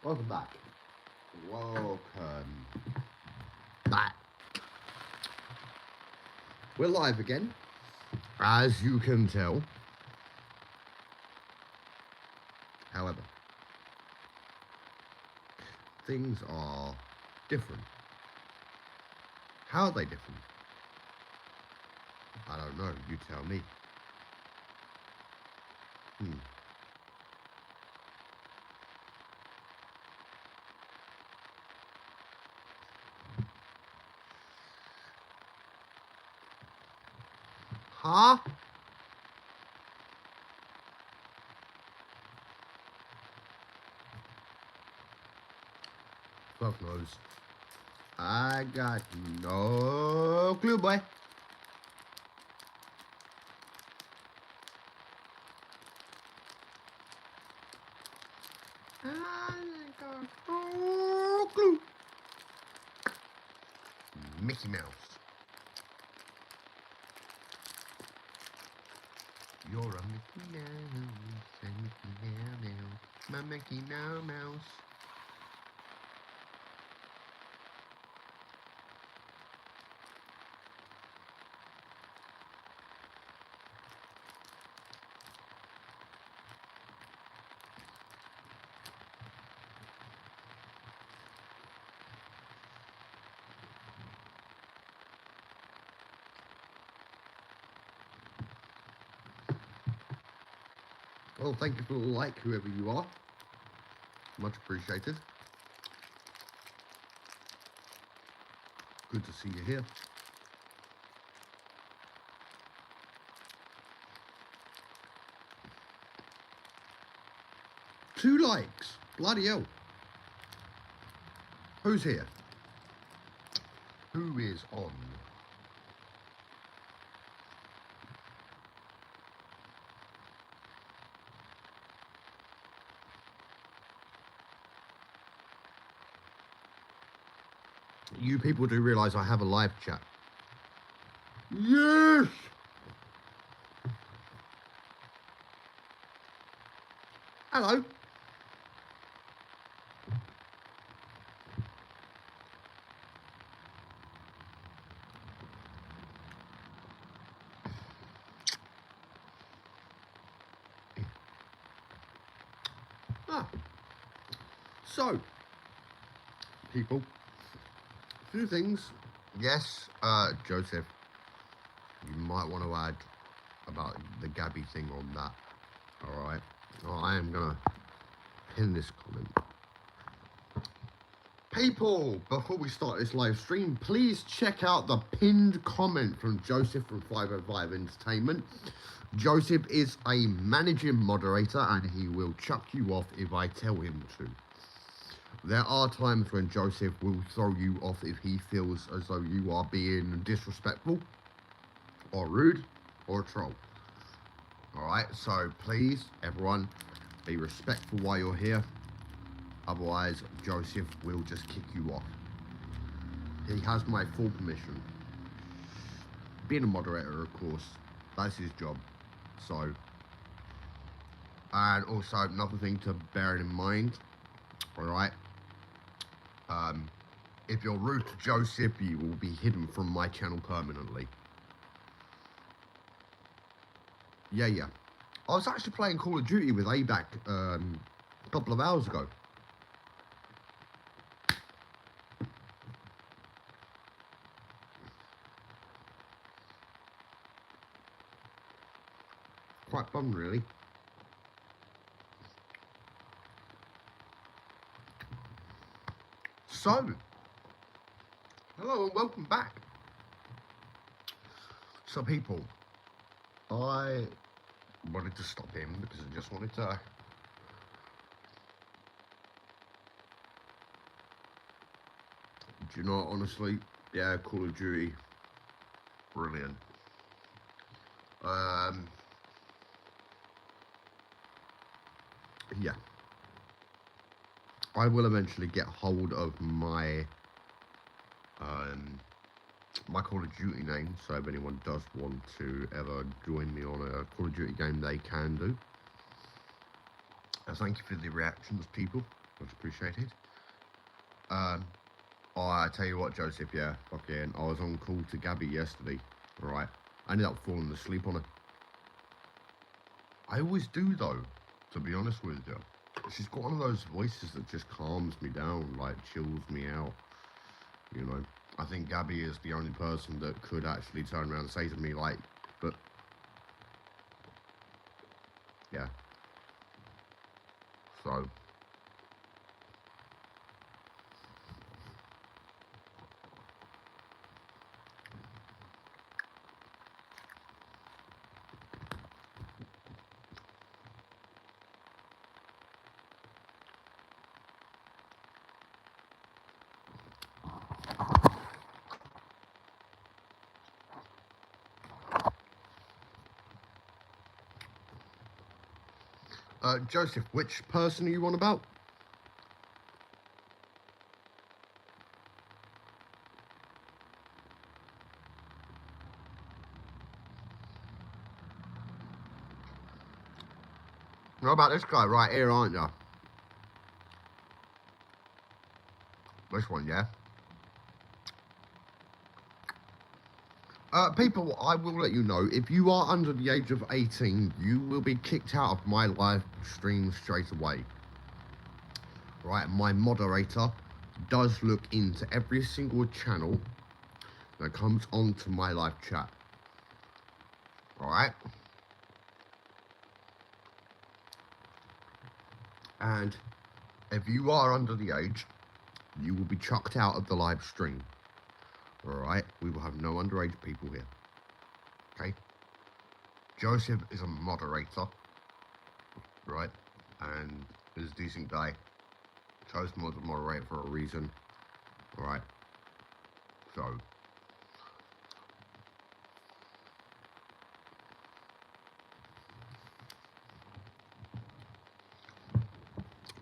Welcome back. Welcome back. We're live again, as you can tell. However, things are different. How are they different? I don't know. You tell me. Huh? Fuck knows. I got no clue, boy. I got no clue. Mickey Mouse. You're a Mickey Mouse, a Mickey Mouse, my Mickey Mouse. Well, thank you for the like, whoever you are. Much appreciated. Good to see you here. Two likes. Bloody hell. Who's here? Who is on? You people do realise I have a live chat. Yes! Hello. So, people, a few things. Yes, Joseph, you might want to add about the Gabby thing on that. Alright? I am going to pin this comment. People, before we start this live stream, please check out the pinned comment from Joseph from 505 Entertainment. Joseph is a managing moderator and he will chuck you off if I tell him to. There are times when Joseph will throw you off if he feels as though you are being disrespectful or rude or a troll. Alright, so please, everyone, be respectful while you're here. Otherwise, Joseph will just kick you off. He has my full permission. Being a moderator, of course, that's his job. So, and also another thing to bear in mind, alright, if you're rude to Joseph, you will be hidden from my channel permanently. Yeah. I was actually playing Call of Duty with ABAC a couple of hours ago. Quite fun, really. So, hello and welcome back. So people, I wanted to stop him because I just wanted to do you know, honestly, yeah, Call of Duty, brilliant. Yeah, I will eventually get hold of my my Call of Duty name, so if anyone does want to ever join me on a Call of Duty game, they can do. Thank you for the reactions, people. Much appreciated. Oh, I tell you what, Joseph, yeah, fucking, I was on call to Gabby yesterday, alright? I ended up falling asleep on her. I always do, though, to be honest with you. She's got one of those voices that just calms me down, like, chills me out, you know? I think Gabby is the only person that could actually turn around and say to me, like, but, yeah. So... Joseph, which person are you on about? What about this guy right here, aren't you? This one, yeah? People, I will let you know, if you are under the age of 18, you will be kicked out of my live stream straight away. Right, my moderator does look into every single channel that comes onto my live chat. Alright? And if you are under the age, you will be chucked out of the live stream. Alright? We will have no underage people here. Okay? Joseph is a moderator. Right? And is a decent guy. Chose me to moderate for a reason. Alright? So...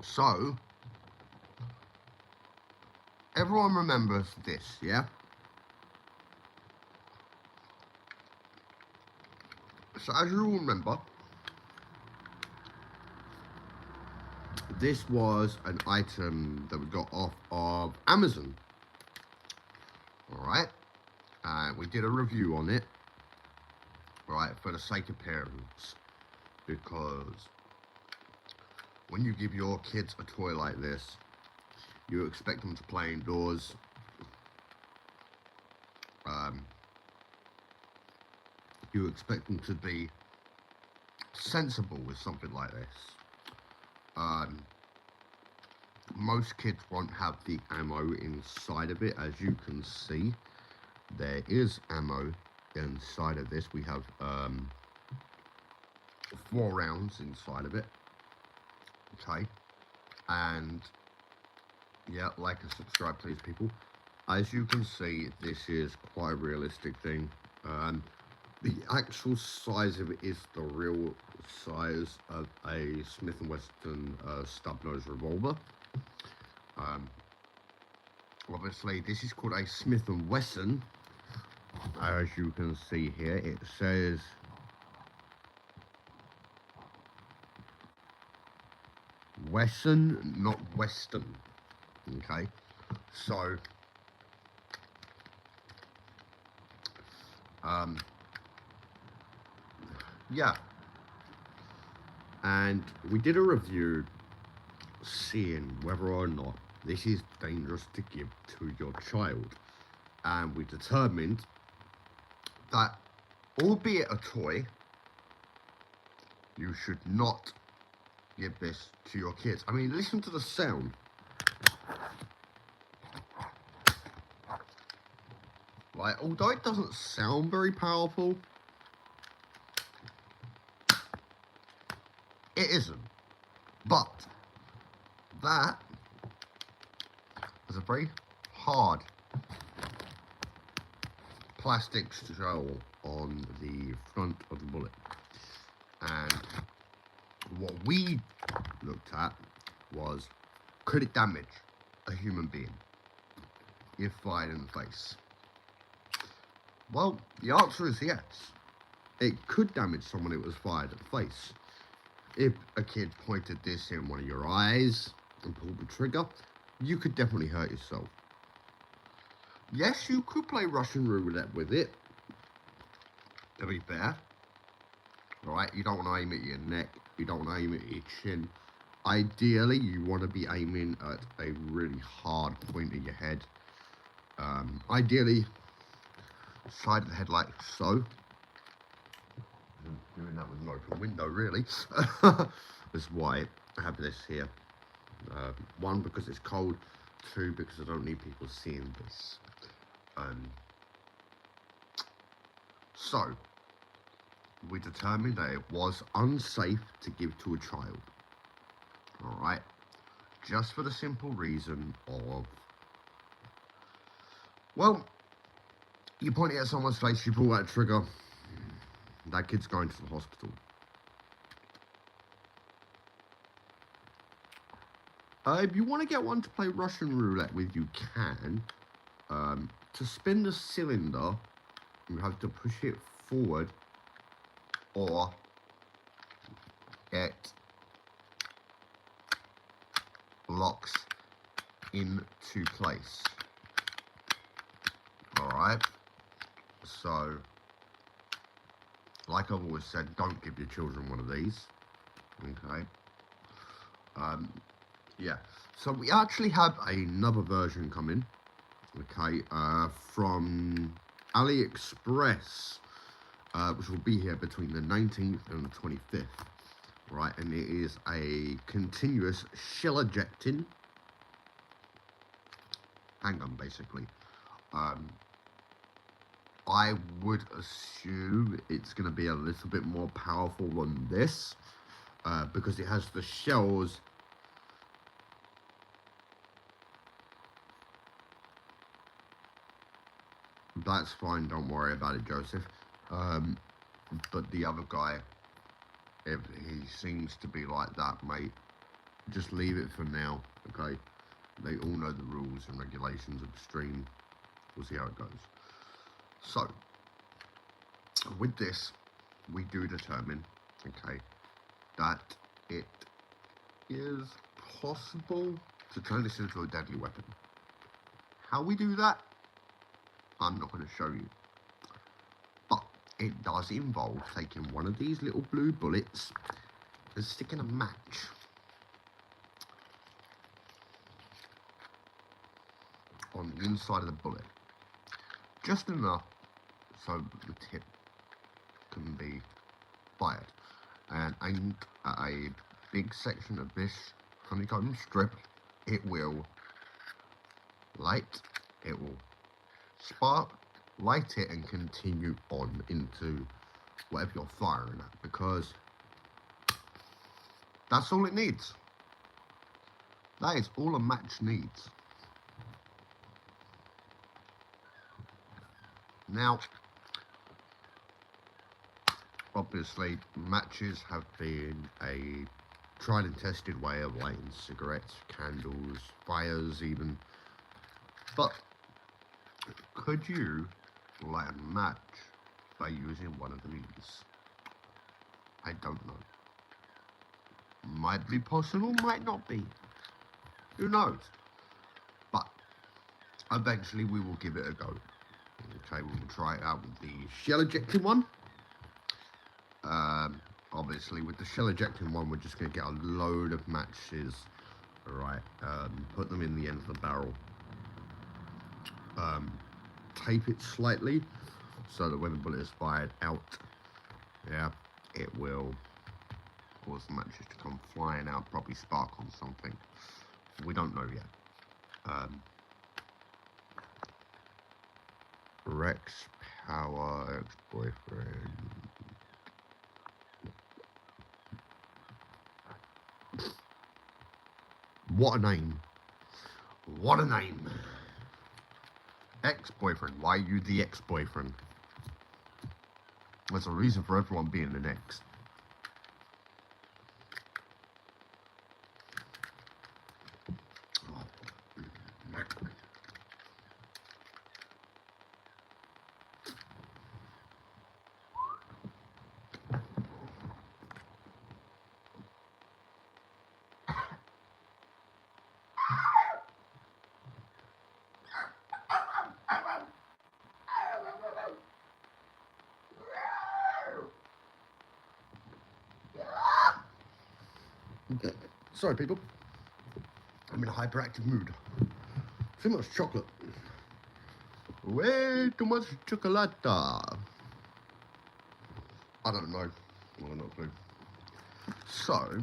So, everyone remembers this, yeah? So as you all remember, this was an item that we got off of Amazon. Alright? We did a review on it, right, for the sake of parents. Because when you give your kids a toy like this, you expect them to play indoors. You expect them to be sensible with something like this. Most kids won't have the ammo inside of it. As you can see, there is ammo inside of this. We have 4 rounds inside of it. Okay, and yeah, like and subscribe please, people. As you can see, this is quite a realistic thing. The actual size of it is the real size of a Smith & Wesson stub-nose revolver. Obviously, this is called a Smith & Wesson. As you can see here, it says Wesson, not Weston. Okay, so yeah, and we did a review seeing whether or not this is dangerous to give to your child, and we determined that, albeit a toy, you should not give this to your kids. I mean, listen to the sound. Like, although it doesn't sound very powerful, it isn't. But that is a very hard plastic shell on the front of the bullet. And what we looked at was, could it damage a human being if fired in the face? Well, the answer is yes. It could damage someone it was fired at the face. If a kid pointed this in one of your eyes, and pull the trigger, you could definitely hurt yourself. Yes, you could play Russian roulette with it, to be fair. Right, you don't want to aim at your neck, you don't want to aim at your chin. Ideally, you want to be aiming at a really hard point of your head. Ideally, side of the head like so. I'm doing that with an open window, really. That's why I have this here. One, because it's cold. Two, because I don't need people seeing this. So, we determined that it was unsafe to give to a child. Alright? Just for the simple reason of, well, you point it at someone's face, you pull that trigger, that kid's going to the hospital. If you want to get one to play Russian roulette with, you can. To spin the cylinder, you have to push it forward, or it locks into place. Alright? So, like I've always said, don't give your children one of these. Okay? Yeah. So we actually have another version coming. Okay, from AliExpress, which will be here between the 19th and the 25th, right, and it is a continuous shell ejecting handgun, basically. I would assume it's going to be a little bit more powerful than this, because it has the shells. That's fine, don't worry about it, Joseph. But the other guy, if he seems to be like that, mate, just leave it for now, okay? They all know the rules and regulations of the stream. We'll see how it goes. So, with this, we do determine, okay, that it is possible to turn this into a deadly weapon. How we do that, I'm not going to show you. But it does involve taking one of these little blue bullets and sticking a match on the inside of the bullet. Just enough so the tip can be fired. And aimed at a big section of this honeycomb strip, it will light, it will spark, light it, and continue on into whatever you're firing at, because that's all it needs. That is all a match needs. Now, obviously, matches have been a tried and tested way of lighting cigarettes, candles, fires even. But could you light a match by using one of these? I don't know. Might be possible, might not be. Who knows? But eventually we will give it a go. Okay, we will try it out with the shell ejecting one. Obviously, with the shell ejecting one, we're just going to get a load of matches. Alright, put them in the end of the barrel. Tape it slightly so that when the bullet is fired out, yeah, it will cause the matches to come flying out, probably spark on something. We don't know yet. Rex Power ex-boyfriend. What a name. What a name. Ex-boyfriend. Why are you the ex-boyfriend? There's a reason for everyone being an ex. Sorry, people. I'm in a hyperactive mood. Too much chocolate. Way too much chocolate. I don't know. I have no clue. So,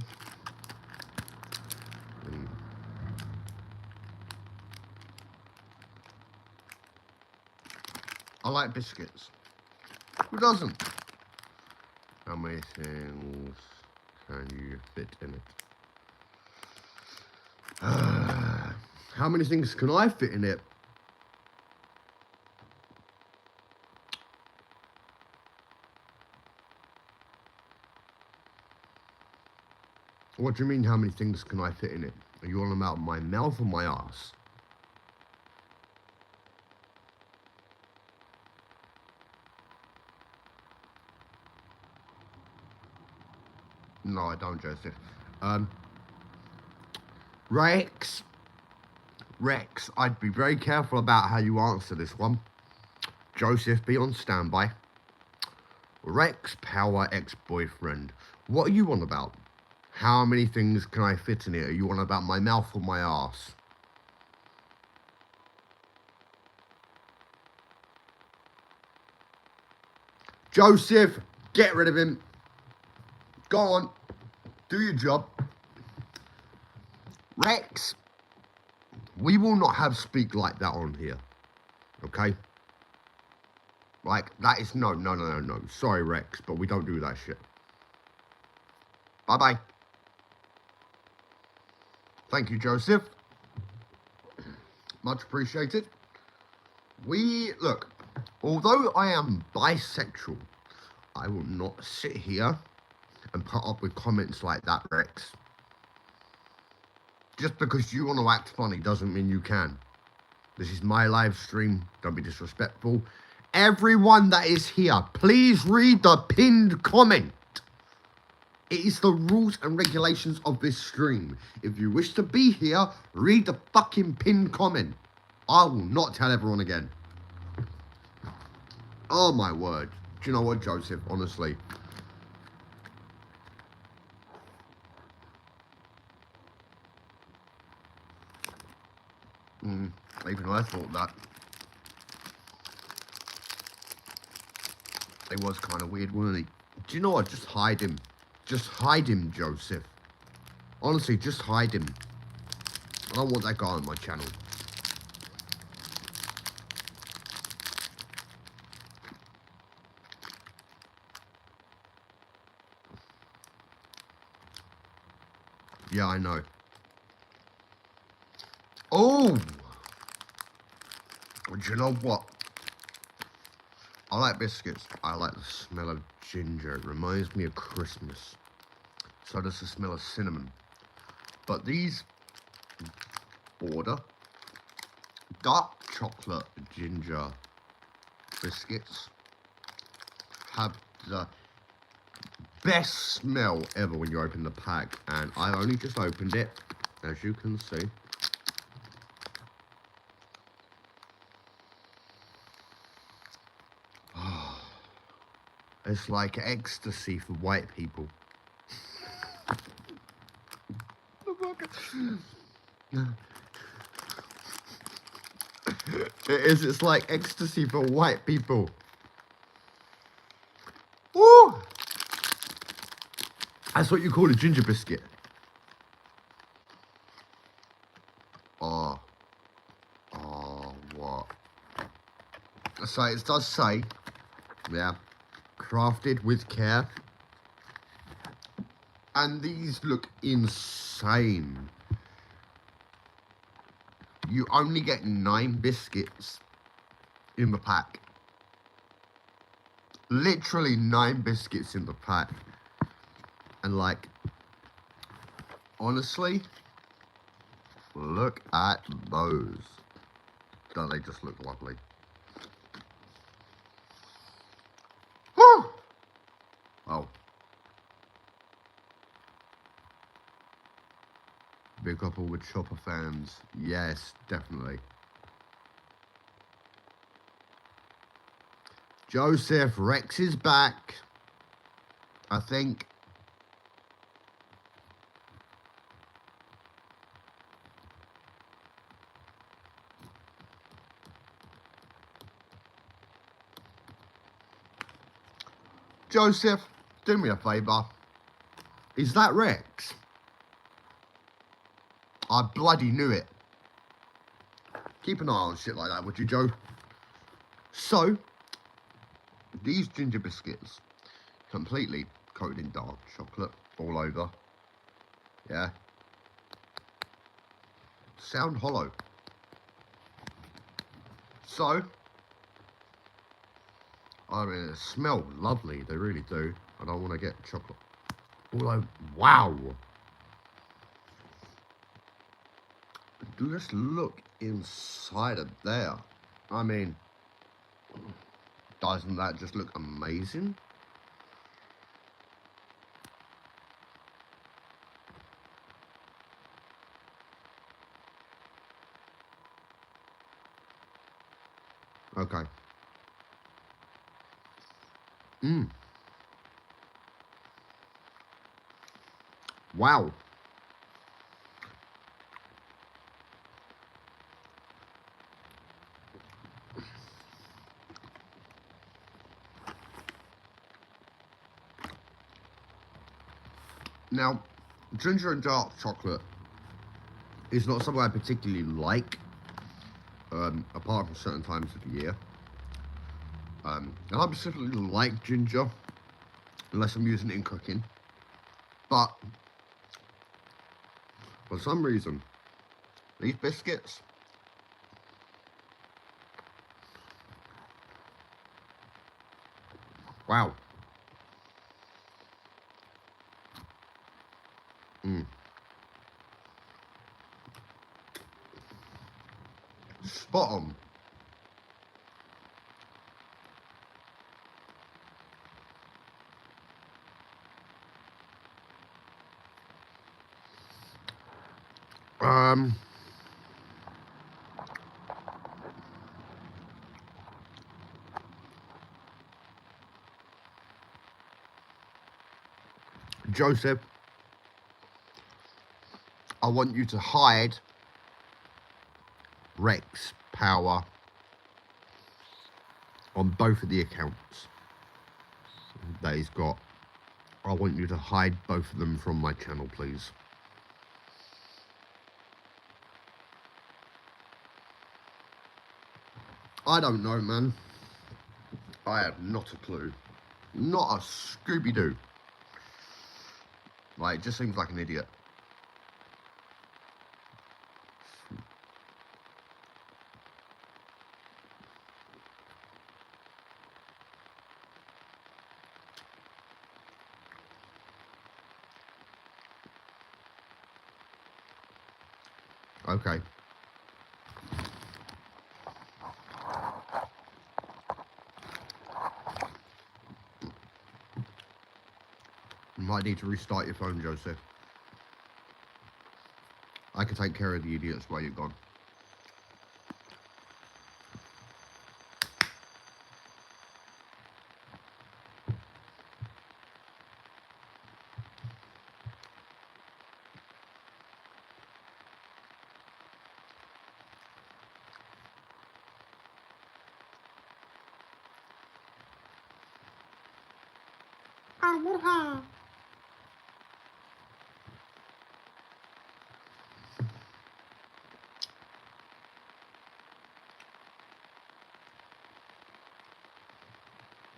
I like biscuits. Who doesn't? How many things can you fit in it? How many things can I fit in it? What do you mean, how many things can I fit in it? Are you on about my mouth or my ass? No, I don't, Joseph. Rex, I'd be very careful about how you answer this one. Joseph, be on standby. Rex, power ex-boyfriend. What are you on about? How many things can I fit in it? Are you on about my mouth or my ass? Joseph, get rid of him. Go on. Do your job. Rex, we will not have speak like that on here. Okay? Like, that is no. Sorry, Rex, but we don't do that shit. Bye-bye. Thank you, Joseph. Much appreciated. Look, although I am bisexual, I will not sit here and put up with comments like that, Rex. Just because you want to act funny doesn't mean you can. This is my live stream. Don't be disrespectful. Everyone that is here, please read the pinned comment. It is the rules and regulations of this stream. If you wish to be here, read the fucking pinned comment. I will not tell everyone again. Oh my word. Do you know what, Joseph? Honestly. Even I thought that. It was kind of weird, wasn't he? Do you know what? Just hide him. Just hide him, Joseph. Honestly, just hide him. I don't want that guy on my channel. Yeah, I know. Oh! Do you know what? I like biscuits. I like the smell of ginger. It reminds me of Christmas. So does the smell of cinnamon. But these border dark chocolate ginger biscuits have the best smell ever when you open the pack. And I only just opened it, as you can see. It's like ecstasy for white people. It is, it's like ecstasy for white people. Woo! That's what you call a ginger biscuit. Oh, what? So it does say, yeah, crafted with care. And these look insane. You only get 9 biscuits in the pack. Literally 9 biscuits in the pack. And like, honestly, look at those. Don't they just look lovely? Woo! Oh. Big up all the Chopper fans. Yes, definitely. Joseph, Rex is back. I think. Joseph, do me a favour. Is that Rex? I bloody knew it. Keep an eye on shit like that, would you, Joe? So, these ginger biscuits, completely coated in dark chocolate all over. Yeah. Sound hollow. So, I mean, they smell lovely. They really do. I don't want to get chocolate all over. Wow. Just look inside of there. I mean, doesn't that just look amazing? Okay. Wow. Now, ginger and dark chocolate is not something I particularly like, apart from certain times of the year. And I specifically like ginger, unless I'm using it in cooking. But, for some reason, these biscuits, wow. Spot on. Joseph, I want you to hide Rex Power on both of the accounts that he's got. I want you to hide both of them from my channel, please. I don't know, man. I have not a clue. Not a Scooby-Doo. Like, it just seems like an idiot. Okay. You might need to restart your phone, Joseph. I can take care of the idiots while you're gone.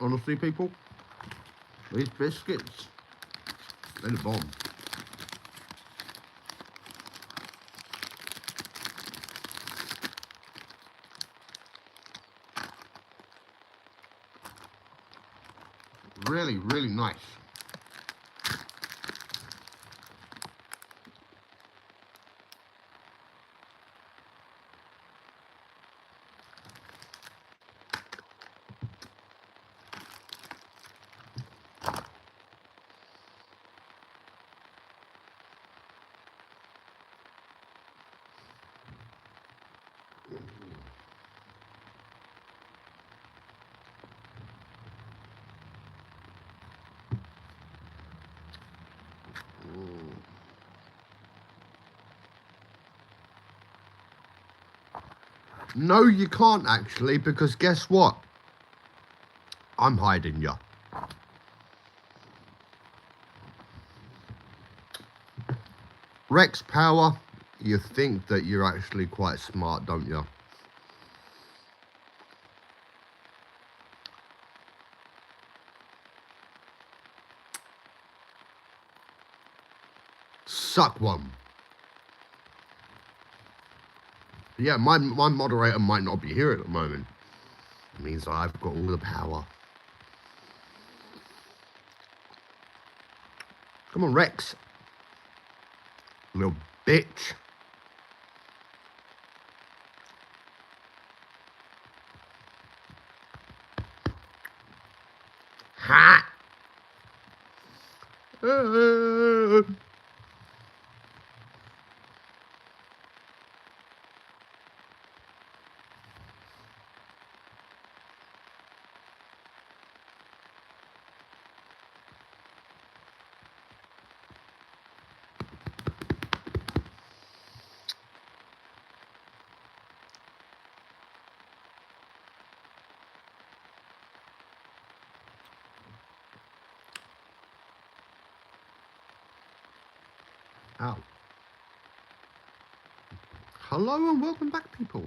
Honestly, people, these biscuits, they're the bomb. Really, really nice. No, you can't actually, because guess what? I'm hiding you. Rex Power, you think that you're actually quite smart, don't you? Suck one. Yeah, my moderator might not be here at the moment. It means I've got all the power. Come on, Rex. Little bitch. Ha! Ow. Hello and welcome back, people.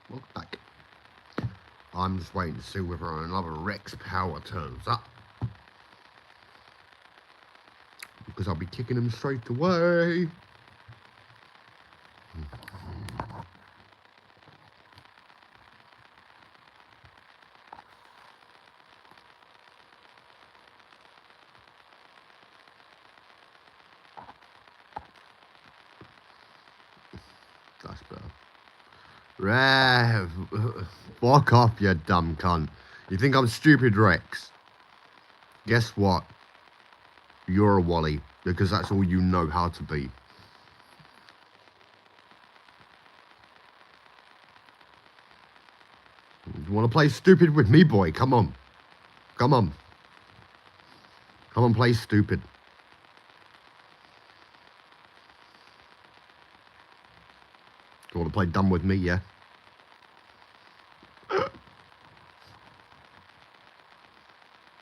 Welcome back. I'm just waiting to see whether another Rex Power turns up. Because I'll be kicking him straight away. That's better. Rev, fuck off, you dumb cunt. You think I'm stupid, Rex? Guess what? You're a Wally, because that's all you know how to be. You want to play stupid with me, boy? Come on. Come on. Come on, play stupid. You want to play dumb with me, yeah?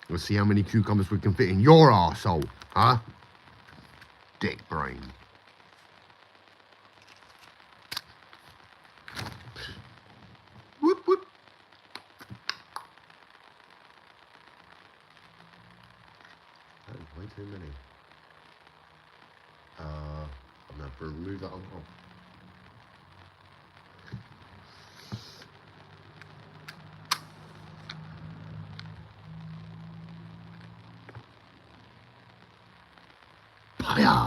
Let's see how many cucumbers we can fit in your arsehole, huh? Dick brain. Whoop, whoop. That is way too many. I'm going to have to remove that on top. Hiya!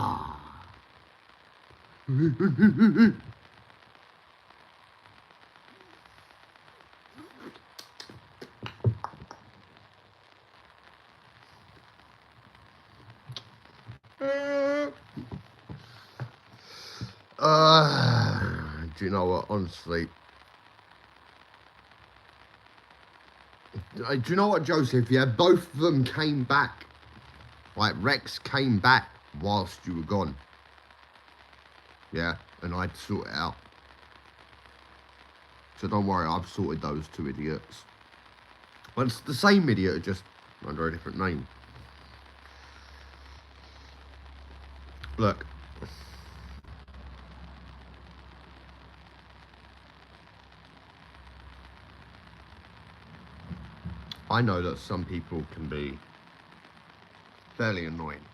Do you know what? Honestly, do you know what, Joseph? Yeah, both of them came back. Like, Rex came back whilst you were gone. Yeah, and I'd sort it out. So don't worry, I've sorted those two idiots. But it's the same idiot, just under a different name. Look. I know that some people can be fairly annoying.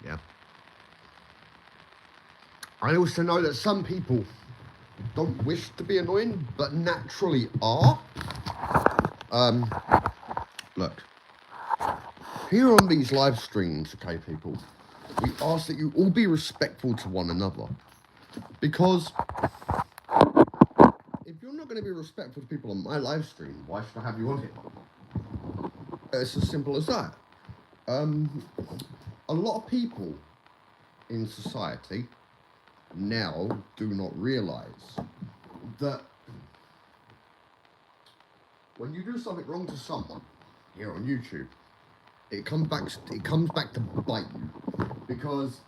Yeah. I also know that some people don't wish to be annoying, but naturally are. Look. Here on these live streams, okay, people, we ask that you all be respectful to one another. Because if you're not going to be respectful to people on my live stream, why should I have you on here? It's as simple as that. A lot of people in society now do not realise that when you do something wrong to someone here on YouTube, it comes back to bite you. Because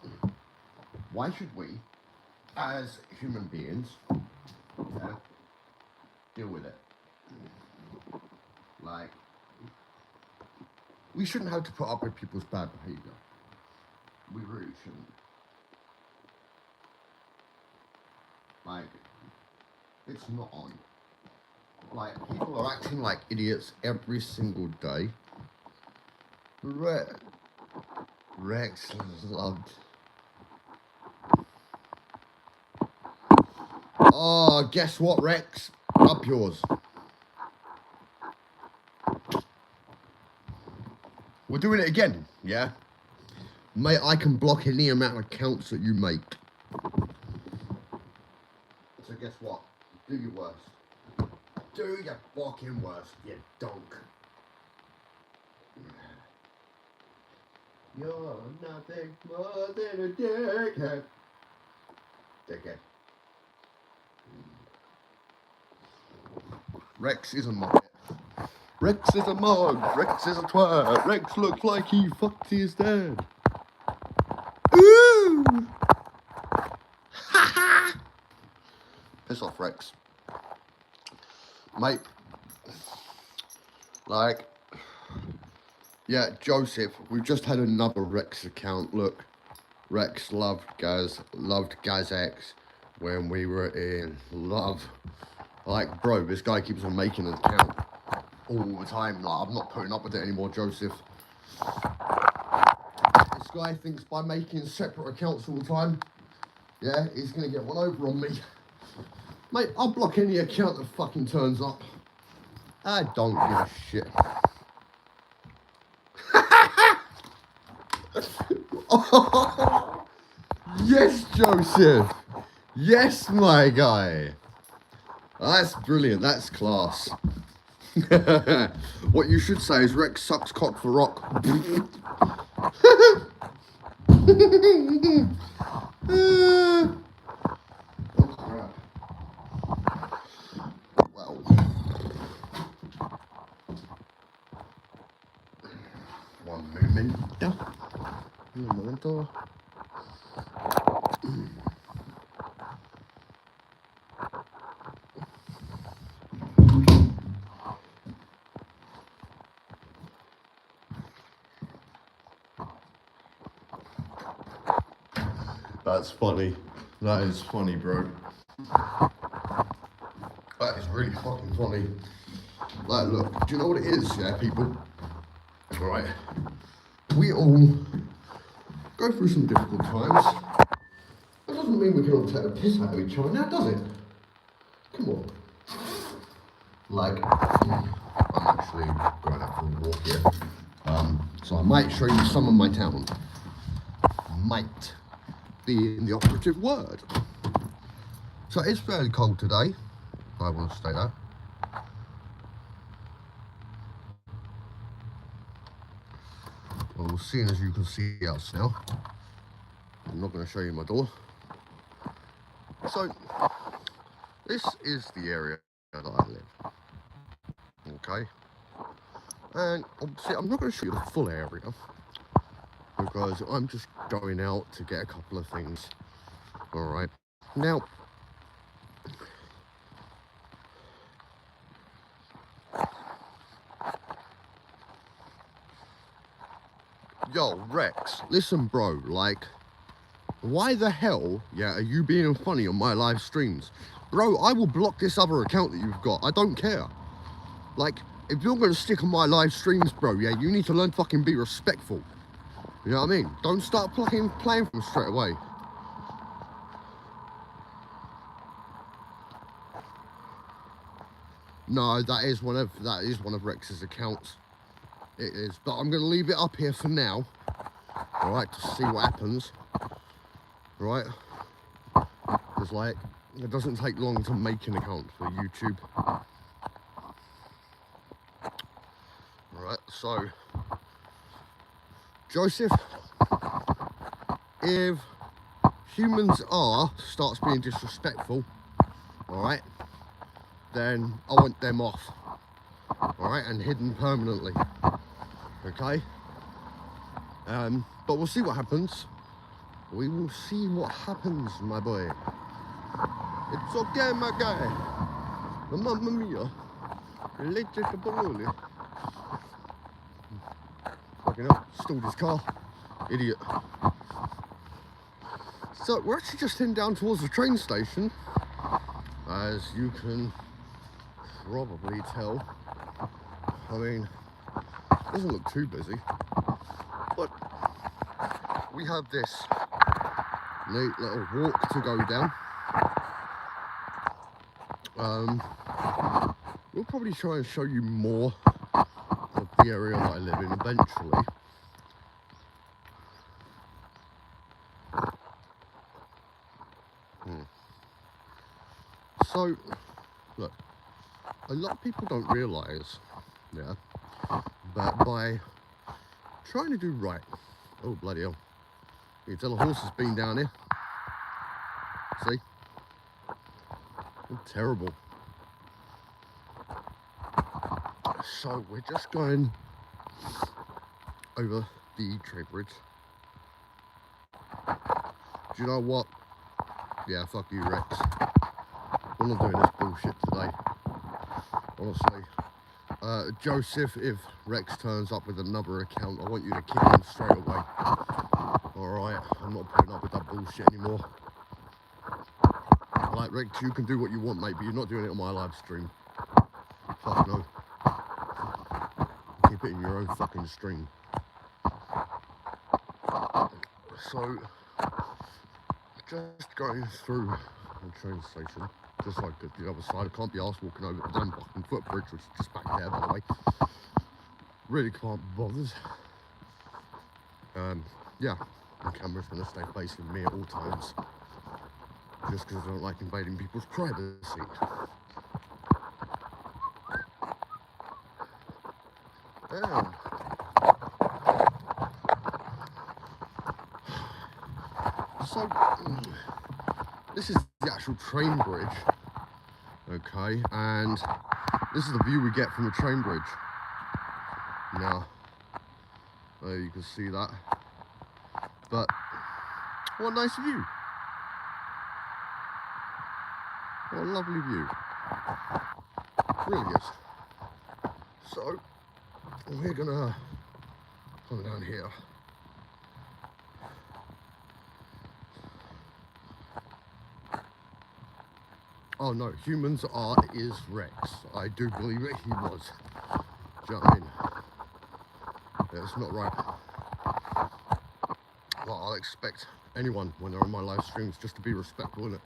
why should we, as human beings, deal with it? Like, we shouldn't have to put up with people's bad behaviour. We really shouldn't. Like, it's not on. Like, people are acting like idiots every single day. Rex loved. Oh, guess what, Rex? Up yours. We're doing it again, yeah? Mate, I can block any amount of accounts that you make. So guess what? Do your worst. Do your fucking worst, you donk. You're nothing more than a dickhead. Dickhead. Rex is a mug. Rex is a mug. Rex is a twat. Rex looks like he fucked his dad. Ooh! Ha ha! Piss off, Rex. Mate. Like, yeah, Joseph, we've just had another Rex account. Look, Rex loved GazX when we were in love. Like, bro, this guy keeps on making an account all the time. Like, I'm not putting up with it anymore, Joseph. This guy thinks by making separate accounts all the time, yeah, he's gonna get one over on me. Mate, I'll block any account that fucking turns up. I don't give a shit. Oh, yes, Joseph. Yes, my guy. That's brilliant. That's class. What you should say is Rex sucks cock for rock. Well. Un momento. That's funny. That is funny, bro. That is really fucking funny. Like, look, do you know what it is, yeah, people? Alright. We all go through some difficult times. That doesn't mean we can all take a piss out of each other now, does it? Come on. Like, I'm actually going out for a walk here. So I might show you some of my town. Might be the operative word. So it's fairly cold today. I want to state that. Well, seeing as you can see us now, I'm not going to show you my door. So, this is the area that I live. Okay? And obviously, I'm not going to show you the full area because I'm just going out to get a couple of things. Alright. Now, yo, Rex, listen, bro, like, why the hell, yeah, are you being funny on my live streams? Bro, I will block this other account that you've got. I don't care. Like, if you're going to stick on my live streams, bro, yeah, you need to learn to fucking be respectful. You know what I mean? Don't start playing from straight away. No, that is one of Rex's accounts. It is, but I'm going to leave it up here for now. All right, to see what happens. Right? Because like, it doesn't take long to make an account for YouTube. All right, so Joseph, if humans starts being disrespectful, all right, then I want them off. All right, and hidden permanently. Okay. But we'll see what happens. We will see what happens, my boy. It's okay, my guy. Mamma mia. Electric balloon. Fucking hell, stalled his car. Idiot. So we're actually just heading down towards the train station. as you can probably tell. I mean, it doesn't look too busy, but we have this neat little walk to go down. We'll probably try and show you more of the area that I live in eventually. So, look, a lot of people don't realise, yeah, that by trying to do right, oh bloody hell, you tell a horse has been down here, see, terrible. So we're just going over the train bridge. Do you know what? Yeah, fuck you, Rex. We're not doing this bullshit today. Honestly. Joseph, if Rex turns up with another account, I want you to kick him straight away. Alright, I'm not putting up with that bullshit anymore. Like, Rex, you can do what you want, mate, but you're not doing it on my live stream. Fuck no. Keep it in your own fucking stream. So, just going through the train station, just like at the other side. I can't be arsed walking over the damn fucking footbridge, which is just back there, by the way. Really can't be bothered. Yeah, the camera's going to stay facing me at all times, just because I don't like invading people's privacy. Yeah. So, this is the actual train bridge, okay, and this is the view we get from the train bridge. Now, there you can see that, but what a nice view. What a lovely view. It really is. So, we're gonna come down here. Oh no, humans is Rex. I do believe it, he was. Do you know what I mean? Yeah, it's not right. Well, I'll expect anyone when they're on my live streams just to be respectful, innit?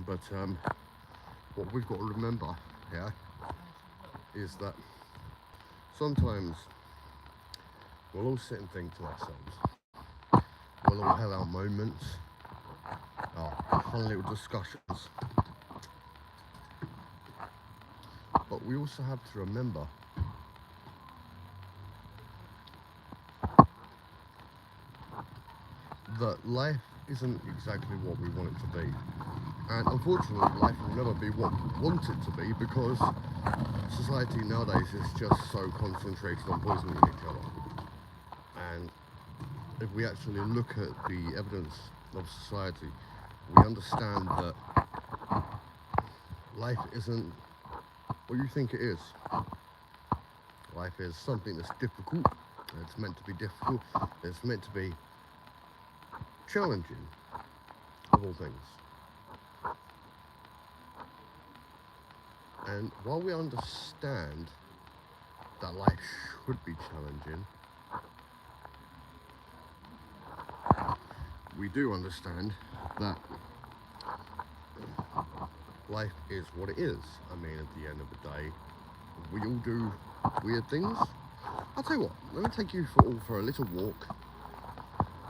But what we've got to remember here is that sometimes we'll all sit and think to ourselves. We'll all have our moments, our fun little discussions. But we also have to remember that life isn't exactly what we want it to be. And unfortunately, life will never be what we want it to be, because society nowadays is just so concentrated on poisoning each other. And if we actually look at the evidence of society, we understand that life isn't what you think it is. Life is something that's difficult. It's meant to be difficult. It's meant to be challenging, of all things. And while we understand that life should be challenging, we do understand that life is what it is. I mean, at the end of the day, we all do weird things. I'll tell you what, let me take you all for a little walk,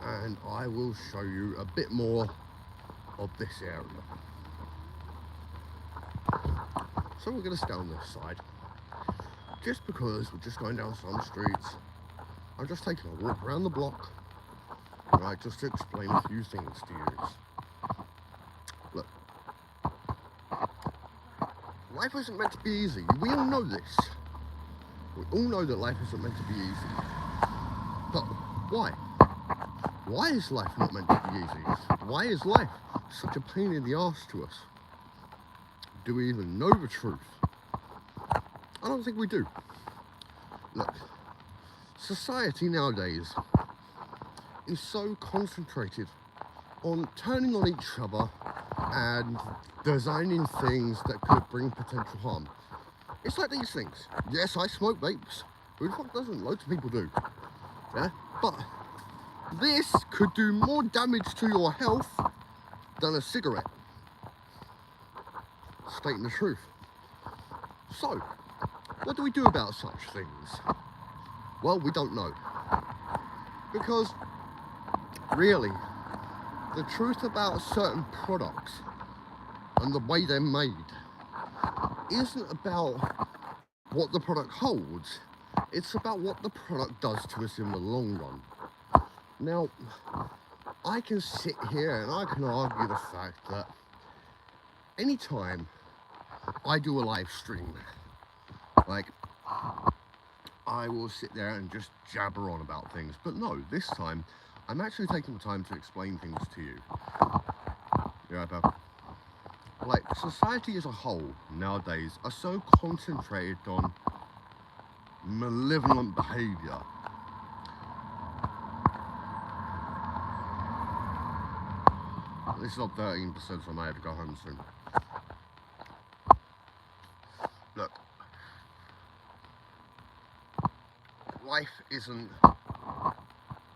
and I will show you a bit more of this area. So we're going to stay on this side, just because we're just going down some streets. I'm just taking a walk around the block, right, just to explain a few things to you. Look, life isn't meant to be easy. We all know this. We all know that life isn't meant to be easy. But why? Why is life not meant to be easy? Why is life such a pain in the arse to us? Do we even know the truth? I don't think we do. Look, Society nowadays is so concentrated on turning on each other and designing things that could bring potential harm. It's like these things. Yes, I smoke vapes. Who the fuck doesn't? Loads of people do. Yeah? But this could do more damage to your health than a cigarette. Stating the truth. So, what do we do about such things? Well, we don't know. Because, really, the truth about certain products and the way they're made isn't about what the product holds. It's about what the product does to us in the long run. Now, I can sit here and I can argue the fact that anytime I do a live stream, like, I will sit there and just jabber on about things. But no, this time, I'm actually taking the time to explain things to you. Yeah, but like, society as a whole nowadays are so concentrated on malevolent behavior. This is on 13%, so I may have to go home soon. Look, life isn't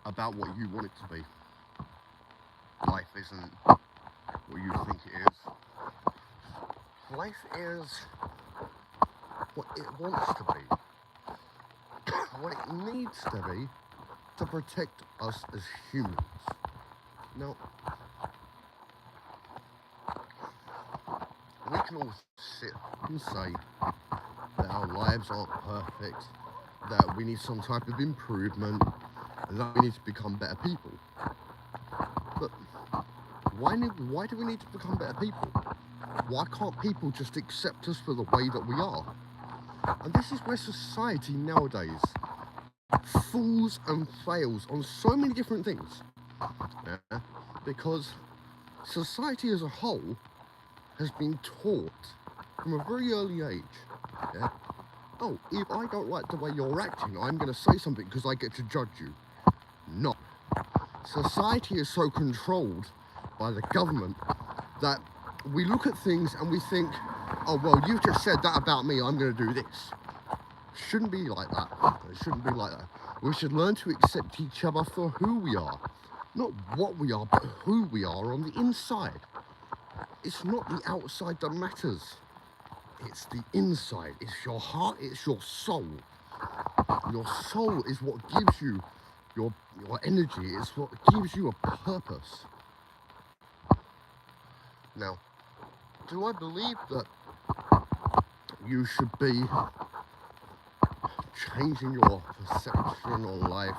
about what you want it to be. Life isn't what you think it is. Life is what it wants to be. What it needs to be to protect us as humans. Now, we can all sit and say that our lives aren't perfect, that we need some type of improvement, and that we need to become better people. But why do we need to become better people? Why can't people just accept us for the way that we are? And this is where society nowadays falls and fails on so many different things. Yeah? Because society as a whole has been taught from a very early age, yeah? Oh, if I don't like the way you're acting, I'm going to say something because I get to judge you. No. Society is so controlled by the government that we look at things and we think, oh, well, you've just said that about me, I'm going to do this. Shouldn't be like that. It shouldn't be like that. We should learn to accept each other for who we are. Not what we are, but who we are on the inside. It's not the outside that matters. It's the inside. It's your heart. It's your soul. Your soul is what gives you your energy. It's what gives you a purpose. Now, do I believe that you should be changing your perception on life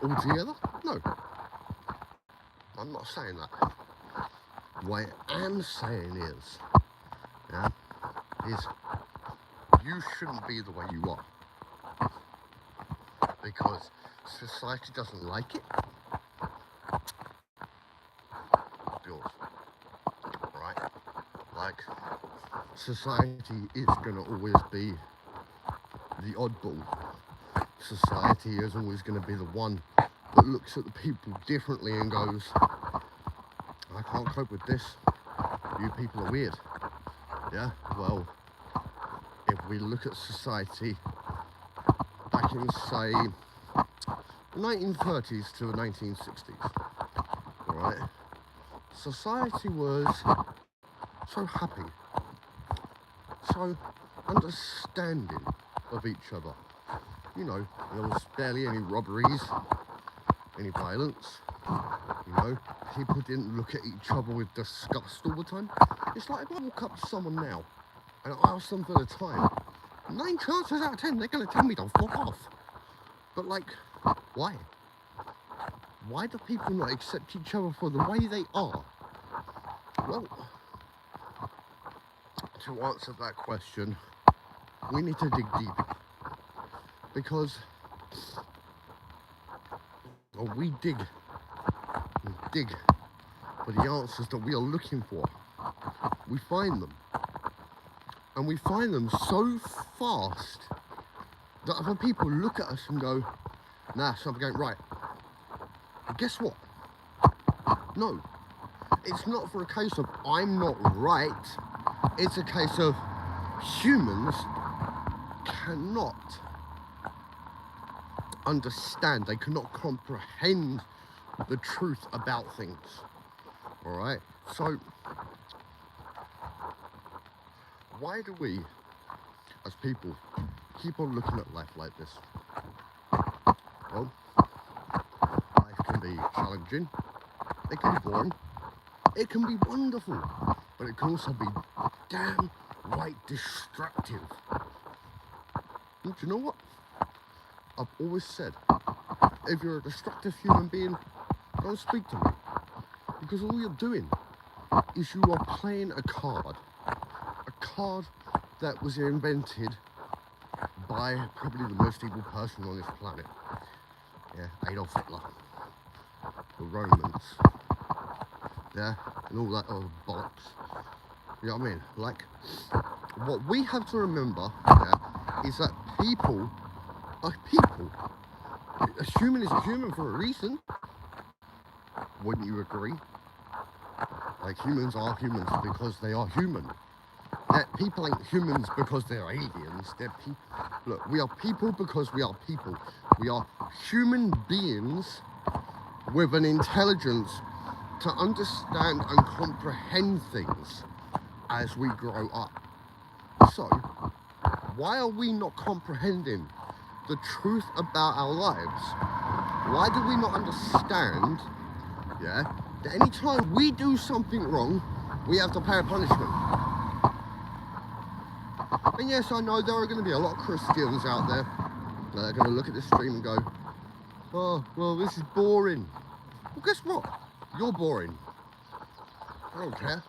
altogether? No. I'm not saying that. What I am saying is, yeah, is you shouldn't be the way you are. Because society doesn't like it. It's yours. Right? Like, society is going to always be the oddball. Society is always going to be the one that looks at the people differently and goes, I can't cope with this. You people are weird. Yeah, well, if we look at society back in, say, the 1930s to the 1960s, alright, society was so happy, so understanding of each other. You know, there was barely any robberies, any violence, you know, people didn't look at each other with disgust all the time. It's like if I walk up to someone now and I ask them for the time, 9 chances out of 10 they're going to tell me to fuck off. But like, why? Why do people not accept each other for the way they are? Well, to answer that question, we need to dig deep. Because we dig for the answers that we are looking for. We find them. And we find them so fast that other people look at us and go, Nah, something ain't right. But guess what? No, it's not for a case of I'm not right. It's a case of humans cannot understand, they cannot comprehend the truth about things. All right, so why do we as people keep on looking at life like this? Well, life can be challenging, it can be boring, it can be wonderful, but it can also be damn right destructive. And do you know what? I've always said, if you're a destructive human being, don't speak to me. Because all you're doing is you are playing a card that was invented by probably the most evil person on this planet. Yeah, Adolf Hitler, the Romans, yeah, and all that other bollocks. You know what I mean? Like, what we have to remember, yeah, is that people are people. A human is a human for a reason. Wouldn't you agree? Like, humans are humans because they are human. That people ain't humans because they're aliens. They're Look, we are people because we are people. We are human beings with an intelligence to understand and comprehend things as we grow up. So, why are we not comprehending the truth about our lives? Why do we not understand, yeah, that any time we do something wrong, we have to pay a punishment? And yes, I know there are going to be a lot of Christians out there that are going to look at this stream and go, oh, well, this is boring. Well, guess what? You're boring. I don't care.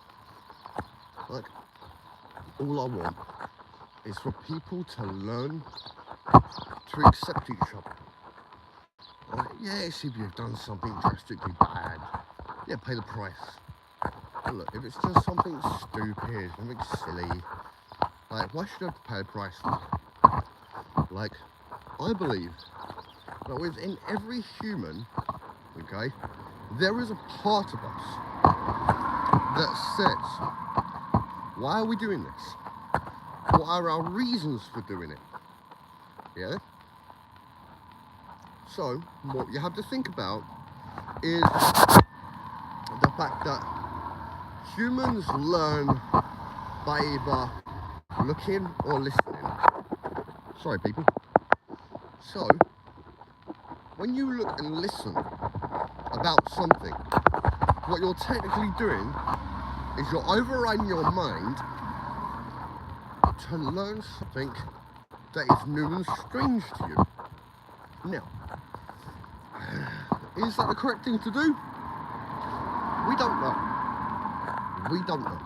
Like, all I want is for people to learn to accept each other. Like, yes, if you've done something drastically bad, yeah, pay the price. But look, if it's just something stupid, something silly, like, why should I have to pay a price for it? Like, I believe that within every human, okay, there is a part of us that says, why are we doing this? What are our reasons for doing it? Yeah? So, what you have to think about is the fact that humans learn by either looking or listening. Sorry, people. So, when you look and listen about something, what you're technically doing is you're overriding your mind to learn something that is new and strange to you. Now, is that the correct thing to do? We don't know. We don't know.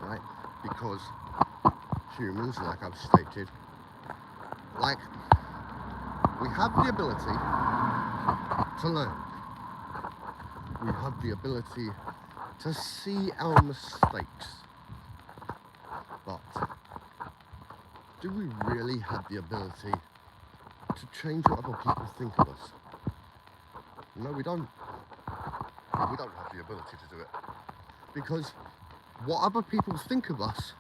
Alright? Because humans, like I've stated, like, we have the ability to learn. We have the ability to see our mistakes. But do we really have the ability to change what other people think of us? No, we don't. We don't have the ability to do it. Because what other people think of us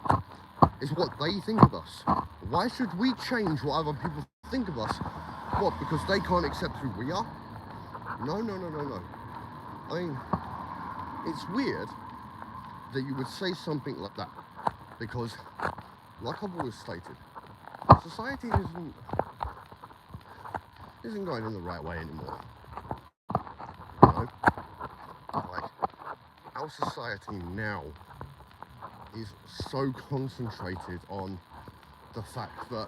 is what they think of us. Why should we change what other people think of us? What, because they can't accept who we are? No. I mean, it's weird that you would say something like that. Because, like I've always stated, society isn't going in the right way anymore. You know? Like, our society now is so concentrated on the fact that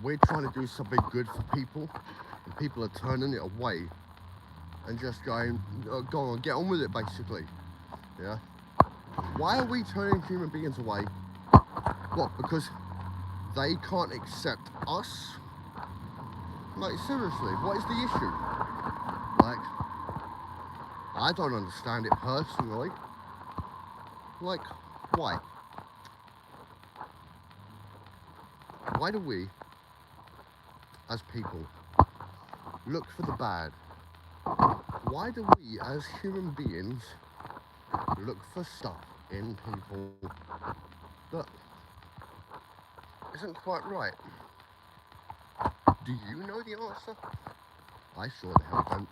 we're trying to do something good for people, and people are turning it away and just going, go on, get on with it, basically. Yeah. Why are we turning human beings away? What? Because they can't accept us? Like, seriously, what is the issue? Like, I don't understand it personally. Like, why? Why do we, as people, look for the bad? Why do we, as human beings, look for stuff in people that isn't quite right? Do you know the answer? I sure the hell don't.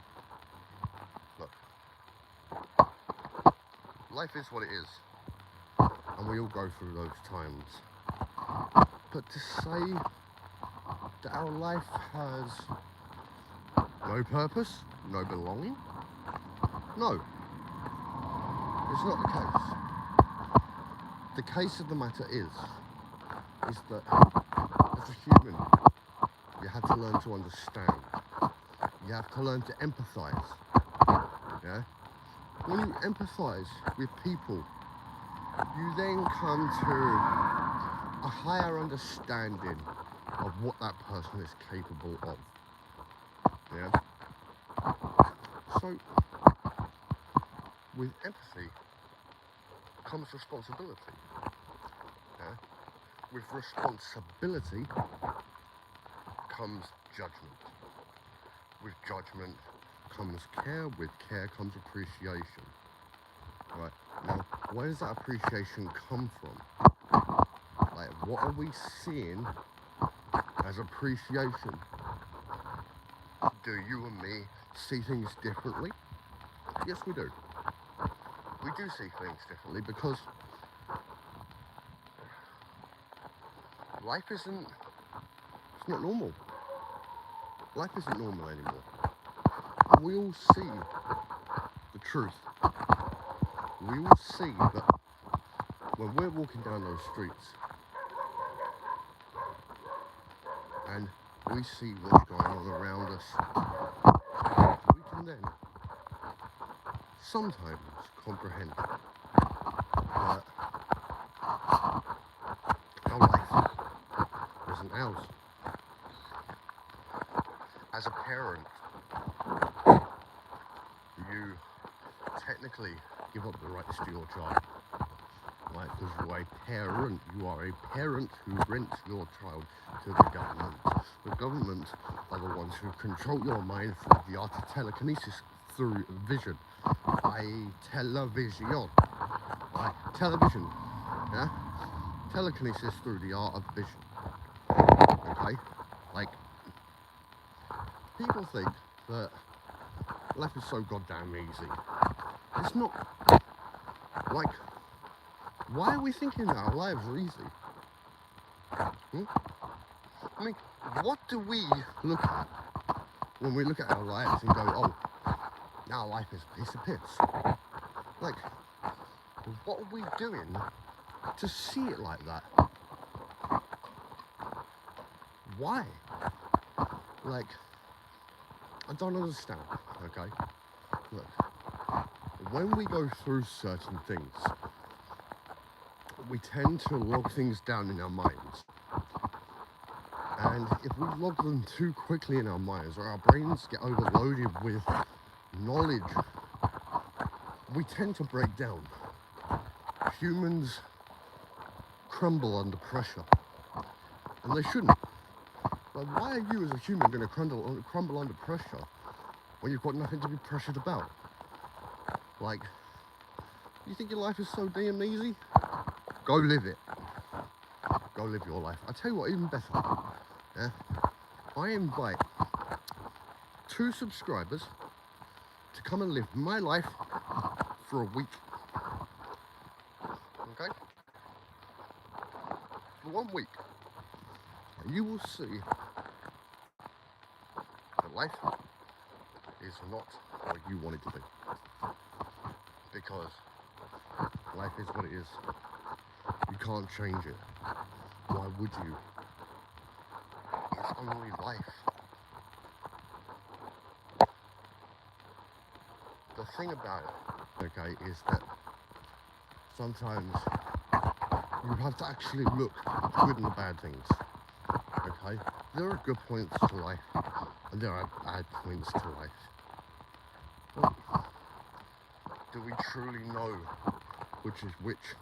Look, life is what it is, and we all go through those times. But to say that our life has no purpose, no belonging, no, it's not the case. The case of the matter is that as a human, you have to learn to understand. You have to learn to empathize. Yeah? When you empathize with people, you then come to a higher understanding of what that person is capable of. Yeah? So, with empathy comes responsibility. Yeah? With responsibility comes judgment. With judgment comes care. With care comes appreciation. Right? Now, where does that appreciation come from? Like, what are we seeing as appreciation? Do you and me see things differently? Yes, we do. We do see things differently because life it's not normal. Life isn't normal anymore. And we all see the truth. We all see that when we're walking down those streets and we see what's going on around us, we can then sometimes comprehend that our life isn't ours. As a parent, you technically give up the rights to your child. Right? Because you are a parent who rents your child to the government. The government are the ones who control your mind through the art of telekinesis, through vision, i.e. television. Right? Television, yeah? Telekinesis through the art of vision. Okay? Like, people think that life is so goddamn easy. It's not. Like, why are we thinking that our lives are easy? I mean, what do we look at when we look at our lives and go, oh, our life is a piece of piss? Like, what are we doing to see it like that? Why? Like, I don't understand, okay? Look, when we go through certain things, we tend to log things down in our minds. And if we log them too quickly in our minds, or our brains get overloaded with knowledge, we tend to break down. Humans crumble under pressure, and they shouldn't. But why are you as a human going to crumble under pressure when you've got nothing to be pressured about? Like, you think your life is so damn easy? Go live it. Go live your life. I tell you what, even better. Yeah? I invite 2 subscribers to come and live my life for a week. Okay? For 1 week. And you will see that life is not what you want it to be. Because life is what it is. You can't change it. Why would you? It's only life. The thing about it, okay, is that sometimes you have to actually look at the good and the bad things. Okay? There are good points to life, and there are bad points to life. But do we truly know which is which?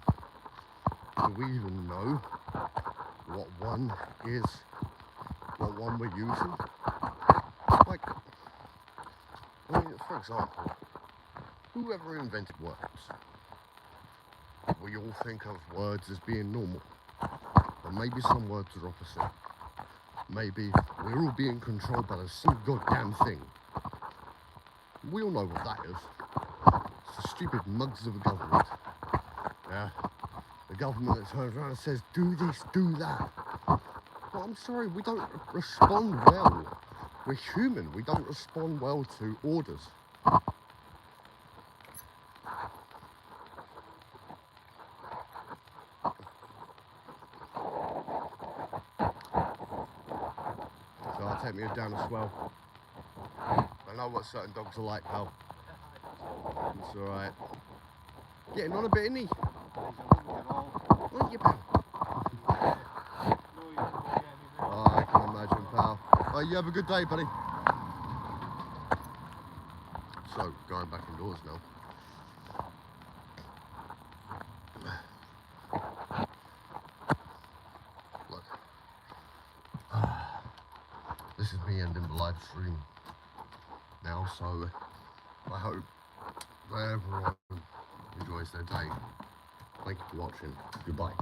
Do we even know what one is, what one we're using? Like, I mean, for example, whoever invented words? We all think of words as being normal, but maybe some words are opposite. Maybe we're all being controlled by the same goddamn thing. We all know what that is. It's the stupid mugs of the government. Yeah, the government that turns around and says, do this, do that. Well, I'm sorry, we don't respond well. We're human, we don't respond well to orders. So I'll take me down a swell. I know what certain dogs are like, pal. It's alright. Getting on a bit, isn't he? Aren't you, pal? Oh, I can imagine, pal. Oh, you have a good day, buddy. So, going back indoors now. Look. This is me ending the live stream now, so I hope that everyone enjoys their day. Thank you for watching. Goodbye.